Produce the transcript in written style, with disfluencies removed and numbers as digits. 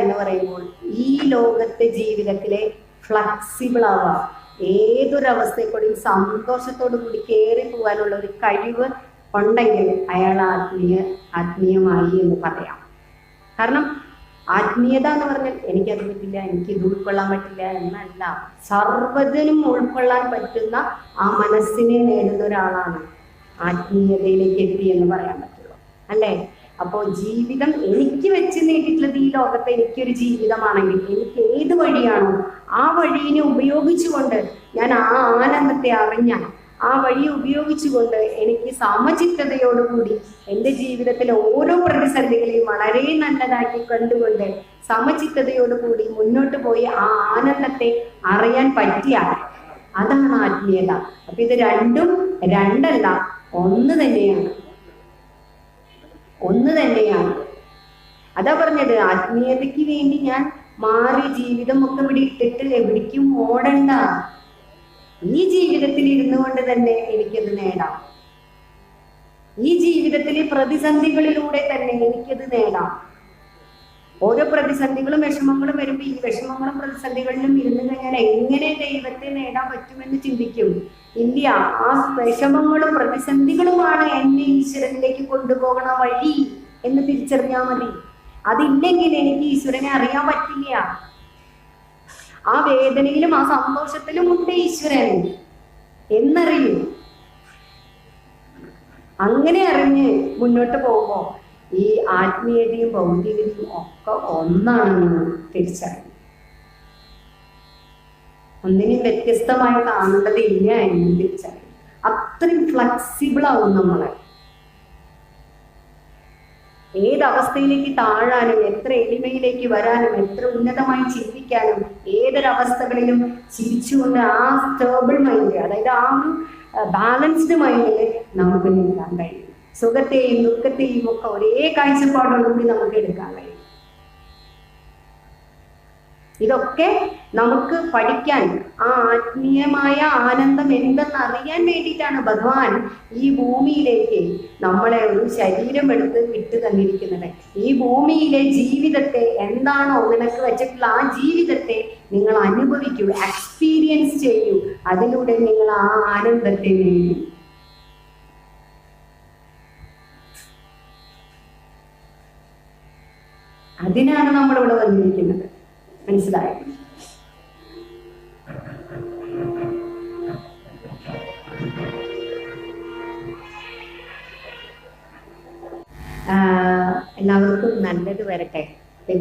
എന്ന് പറയുമ്പോൾ ഈ ലോകത്തെ ജീവിതത്തിലെ ഫ്ലെക്സിബിൾ ആവാം, ഏതൊരവസ്ഥയെക്കൂടെയും സന്തോഷത്തോടു കൂടി കയറി പോകാനുള്ള ഒരു കഴിവ് ഉണ്ടെങ്കിൽ അയാൾ ആത്മീയമായി എന്ന് പറയാം. കാരണം ആത്മീയത എന്ന് പറഞ്ഞാൽ എനിക്കത് പറ്റില്ല, എനിക്കിത് ഉൾക്കൊള്ളാൻ പറ്റില്ല എന്നല്ല, സർവ്വതിനും ഉൾക്കൊള്ളാൻ പറ്റുന്ന ആ മനസ്സിനെ നേടുന്ന ഒരാളാണ് ആത്മീയതയിലേക്ക് എത്തി എന്ന് പറയാൻ പറ്റുള്ളൂ, അല്ലേ? അപ്പോൾ ജീവിതം എനിക്ക് വെച്ച് നേടിയിട്ടുള്ളത് ഈ ലോകത്തെ എനിക്കൊരു ജീവിതമാണെങ്കിൽ എനിക്ക് ഏത് വഴിയാണോ ആ വഴിയെ ഉപയോഗിച്ചുകൊണ്ട് ഞാൻ ആ ആനന്ദത്തെ അറിഞ്ഞാൽ ആ വഴി ഉപയോഗിച്ചുകൊണ്ട് എനിക്ക് സമചിത്തതയോടുകൂടി എൻ്റെ ജീവിതത്തിലെ ഓരോ പ്രതിസന്ധികളെയും വളരെ നല്ലതാക്കി കണ്ടുകൊണ്ട് സമചിത്തതയോടുകൂടി മുന്നോട്ട് പോയി ആ ആനന്ദത്തെ അറിയാൻ പറ്റിയാൽ അതാണ് ആത്മീയത. അപ്പൊ ഇത് രണ്ടും രണ്ടല്ല, ഒന്ന് തന്നെയാണ്. അതാ പറഞ്ഞത്, ആത്മീയതയ്ക്ക് വേണ്ടി ഞാൻ മാറി ജീവിതം ഒക്കെ ഇവിടെ ഇട്ടിട്ട് എവിടേക്കും ഓടണ്ട. ഈ ജീവിതത്തിൽ ഇരുന്നു കൊണ്ട് തന്നെ എനിക്കത് നേടാം. ഈ ജീവിതത്തിലെ പ്രതിസന്ധികളിലൂടെ തന്നെ എനിക്കത് നേടാം. ഓരോ പ്രതിസന്ധികളും വിഷമങ്ങളും വരുമ്പോൾ ഈ വിഷമങ്ങളും പ്രതിസന്ധികളിലും ഇരുന്ന് കഴിഞ്ഞാൽ എങ്ങനെ ദൈവത്തെ നേടാൻ പറ്റുമെന്ന് ചിന്തിക്കും. ഇല്ല, ആ വിഷമങ്ങളും പ്രതിസന്ധികളുമാണ് എന്നെ ഈശ്വരനിലേക്ക് കൊണ്ടുപോകണ വഴി എന്ന് തിരിച്ചറിഞ്ഞാൽ മതി. അതില്ലെങ്കിൽ എനിക്ക് ഈശ്വരനെ അറിയാൻ പറ്റില്ല. ആ വേദനയിലും ആ സന്തോഷത്തിലും ഉണ്ട് ഈശ്വരൻ എന്നറിയും. അങ്ങനെ അറിഞ്ഞ് മുന്നോട്ട് പോകുമ്പോ ഈ ആത്മീയതയും ഭൗതികതയും ഒക്കെ ഒന്നാണെന്ന് തിരിച്ചറിയും. ഒന്നിനും വ്യത്യസ്തമായി കാണേണ്ടതില്ല എന്ന് തിരിച്ചറിയും. അത്രയും ഫ്ലെക്സിബിൾ ആവും നമ്മളെ. ഏതവസ്ഥയിലേക്ക് താഴാനും എത്ര എളിമയിലേക്ക് വരാനും എത്ര ഉന്നതമായി ചിന്തിക്കാനും ഏതൊരവസ്ഥകളിലും ചിരിച്ചുകൊണ്ട് ആ സ്റ്റേബിൾ മൈൻഡ്, അതായത് ആ ഒരു ബാലൻസ്ഡ് മൈൻഡിൽ നമുക്ക് നീക്കാൻ കഴിയും. സുഖത്തെയും ദുഃഖത്തെയും ഒക്കെ ഒരേ കാഴ്ചപ്പാടോടുകൂടി നമുക്ക് എടുക്കാൻ കഴിയും. ഇതൊക്കെ നമുക്ക് പഠിക്കാൻ, ആ ആത്മീയമായ ആനന്ദം എന്തെന്ന് അറിയാൻ വേണ്ടിയിട്ടാണ് ഭഗവാൻ ഈ ഭൂമിയിലേക്ക് നമ്മളെ ഒരു ശരീരം എടുത്ത് വിട്ടു തന്നിരിക്കുന്നത്. ഈ ഭൂമിയിലെ ജീവിതത്തെ എന്താണോ നിനക്ക് വെച്ചിട്ടുള്ള ആ ജീവിതത്തെ നിങ്ങൾ അനുഭവിക്കൂ, എക്സ്പീരിയൻസ് ചെയ്യൂ. അതിലൂടെ നിങ്ങൾ ആ ആനന്ദത്തെ നേടൂ. അതിനാണ് നമ്മളിവിടെ വന്നിരിക്കുന്നത്. മനസ്സിലായോ? എല്ലാവർക്കും നല്ലത് വരട്ടെ.